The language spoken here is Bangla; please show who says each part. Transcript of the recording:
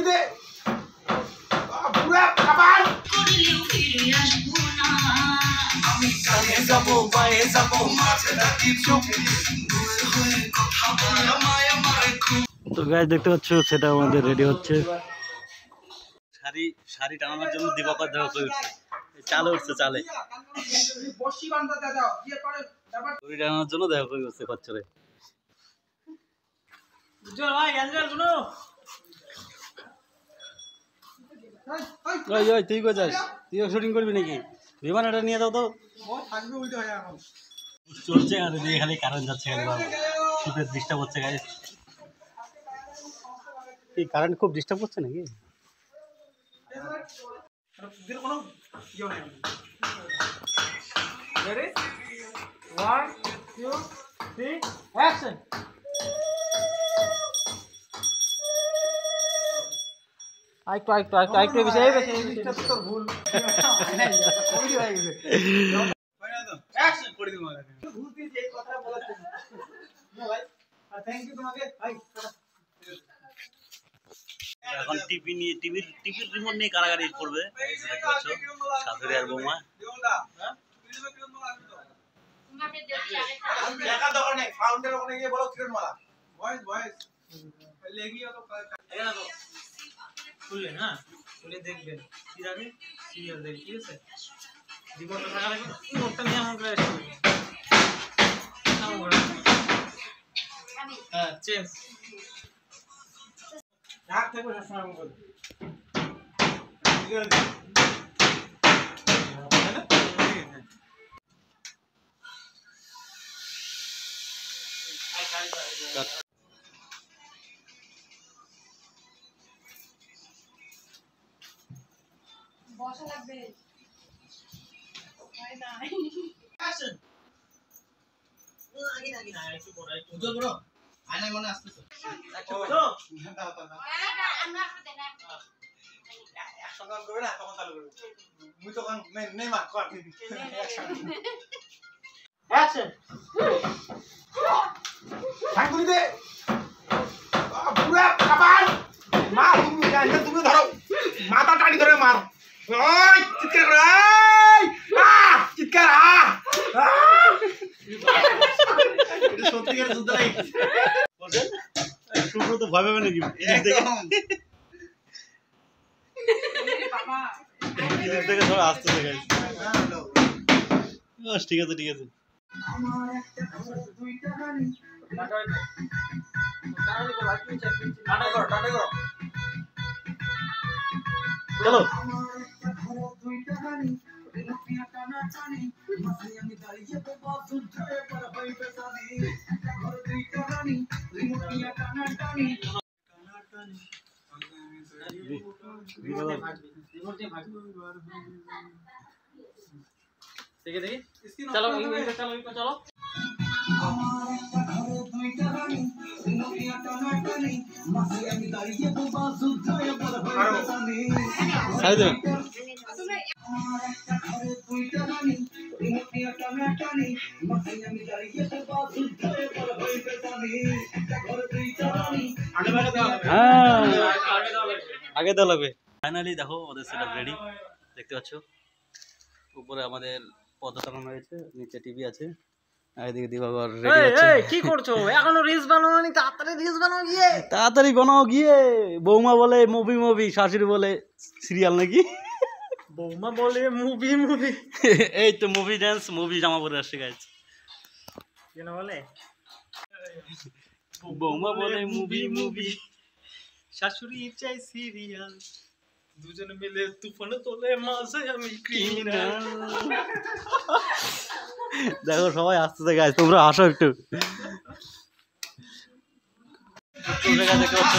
Speaker 1: দে পুরা খাবার আমি কানে যাব পায়ে যাব মাঝে থাকি চুপ
Speaker 2: তো গাইস দেখতে পাচ্ছ সেটা আমাদের রেডি হচ্ছে। শাড়ি টানানোর জন্য দিবাকর দেওয়া করে চালে উঠছে, চালে
Speaker 1: বসি বাঁধতে দাও দিয়ে পরে
Speaker 2: শাড়ি টানানোর জন্য দেখা করে উঠছে কচ্ছরে।
Speaker 1: চল ভাই এনজল গুলো
Speaker 2: ওই ওই তুই কই যাস? তুইও শুটিং করবি নাকি? বিমান এটা নিয়ে দাও তো।
Speaker 1: ও থাকবে উল্টো হয়ে এখন
Speaker 2: চলছে আর এদিকে খালি কারেন্ট যাচ্ছে, খালি বাবা শীতের ডিস্টার্ব হচ্ছে গাইস। কি কারেন্ট খুব ডিস্টার্ব করছে নাকি?
Speaker 1: কোনো ইয়ে নেই রেডি 1 2 3 অ্যাকশন
Speaker 2: আরেকটু বেশি
Speaker 1: তোর ভুল কমেডি হয়ে গেছে অ্যাকশন করে দিও মানে ভুল দিয়ে এই কথা বলাতে না ভাই আর থ্যাংক ইউ তোমাকে ভাই।
Speaker 2: এখন টিভির রিমোট নিয়ে কারাগারি করবে, দেখতে পাচ্ছ শাশুড়ি আর বৌমা।
Speaker 1: দেখা দরকার নেই, ফাউন্ডের ওখানে গিয়ে বলো কিরণ মালা ভয়েস লেগিয়ে তো এখানে তো খুললেন। হ্যাঁ খুলে দেখবেন কি আগে সিরিয়াল দেখ, ঠিক আছে রিমোটটা থাকা লাগবে, রিমোটটা নিয়ে আমার কাছে আসবে। হ্যাঁ চেঞ্জ রাখ থাকবে সবসময় আমার বল
Speaker 3: বসা লাগবে হয় না
Speaker 1: অ্যাকশন আগে না একটু পড়া একটু জল বড় আয়না মনে আসতেছে একটু দাও
Speaker 3: আমরা হাতে না
Speaker 1: একসঙ্গে অন করবে না তখন চালু করবে মুই তখন নেই মা কর অ্যাকশন ঠাকুর দে পুরা খাবার মার তুমি জানতে তুমি ধরো মাথা টানি ধরে মার ওই চিৎকার করে এই চিৎকার এটা সত্যিকার যুদ্ধ নাই
Speaker 2: শুভ্র তো ভয় পাবে নাকি
Speaker 3: বাবা
Speaker 2: থেকে ধরো আসতেছে গাইস। ঠিক আছে ঠিক আছে চলো
Speaker 1: চলো চলো
Speaker 2: সাইড দে আগে তো লাগবে। ফাইনালি দেখো ওদের সেটআপ রেডি, দেখতে পাচ্ছ উপরে আমাদের পর্দা টানানো হয়েছে, নিচে টিভি আছে, আর এদিকে দিবাকর রেডি হচ্ছে।
Speaker 1: কি করছো এখনো রিলস বানানোনি? তাড়াতাড়ি রিলস বানাও গিয়ে,
Speaker 2: তাড়াতাড়ি বানাও গিয়ে। বৌমা বলে মুভি, শাশুড়ি বলে সিরিয়াল নাকি,
Speaker 1: বৌমা বলে মুভি
Speaker 2: এই তো মুভি ডান্স, মুভি জামা পরে আসছে গাইস।
Speaker 1: কেন বলে
Speaker 2: বৌমা বলে মুভি,
Speaker 1: শাশুড়ি চাই সিরিয়াল, দুজনে মিলে তুফানে তোলে মাঝে আমি ক্রিমিনাল।
Speaker 2: দেখো সবাই আসতেছে গাইস, তোমরা আসো একটু। দেখতে পাচ্ছ